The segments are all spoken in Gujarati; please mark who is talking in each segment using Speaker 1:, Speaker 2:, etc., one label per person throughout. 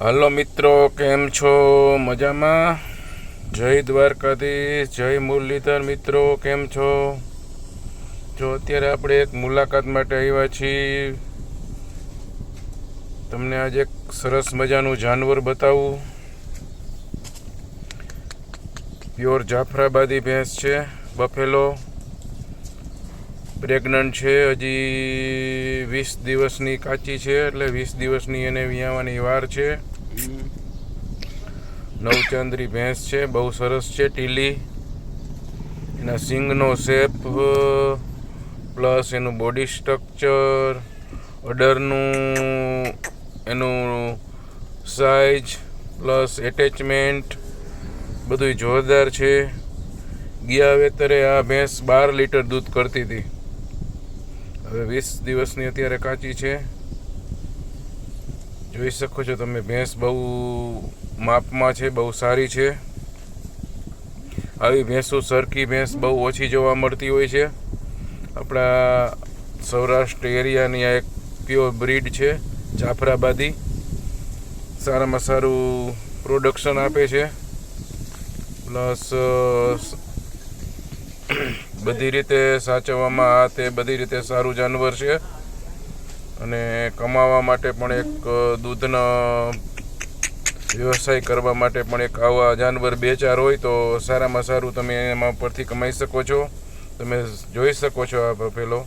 Speaker 1: હલો મિત્રો, કેમ છો? મજામાં? જય દ્વારકાધીશ, જય મુરલીધર. મિત્રો કેમ છો? જો અત્યારે આપણે એક મુલાકાત માટે આવ્યા છીએ. તમને આજે એક સરસ મજાનું જાનવર બતાવું. પ્યોર જાફરાબાદી ભેંસ છે, બફેલો. પ્રેગ્નન્ટ છે, હજી 20 દિવસની કાચી છે, એટલે 20 દિવસની એને વિયાવાની વાર છે. નવચંદ્રી ભેંસ છે, બહુ સરસ છે. ટીલી, એના સિંગનો શેપ પ્લસ એનું બોડી સ્ટ્રક્ચર, અડરનું એનું સાઇઝ પ્લસ એટેચમેન્ટ બધું જોરદાર છે. ગયા વેતરે આ ભેંસ 12 લીટર દૂધ કરતી હતી. હવે 20 દિવસની અત્યારે કાચી છે. જોઈ શકો છો તમે, ભેંસ બહુ માપમાં છે, બહુ સારી છે. આવી ભેંસો, સરખી ભેંસ બહુ ઓછી જોવા મળતી હોય છે. આપણા સૌરાષ્ટ્ર એરિયાની આ એક પ્યોર બ્રીડ છે, જાફરાબાદી. સારામાં સારું પ્રોડક્શન આપે છે, પ્લસ બધી રીતે સાચવવામાં આ તે બધી રીતે સારું જાનવર છે. અને કમાવા માટે પણ એક દૂધનો વ્યવસાય કરવા માટે પણ એક આવા જાનવર 2-4 હોય તો સારામાં સારું તમે એમાં પરથી કમાઈ શકો છો. તમે જોઈ શકો છો આ પેલો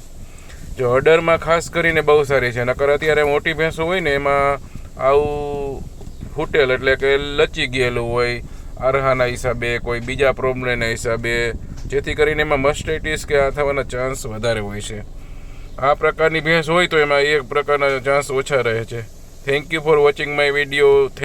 Speaker 1: જો અડરમાં ખાસ કરીને બહુ સારી છે. નકર અત્યારે મોટી ભેંસો હોય ને એમાં આવું ફૂટેલ એટલે કે લચી ગયેલું હોય આરહાના હિસાબે, કોઈ બીજા પ્રોબ્લેમના હિસાબે, જેથી કરીને એમાં મસ્ટાઇટિસ કે આ થવાના ચાન્સ વધારે હોય છે. આ પ્રકારની ભેંસ હોય તો એમાં એક પ્રકારના ચાન્સ ઓછા રહે છે. Thank you for watching my video.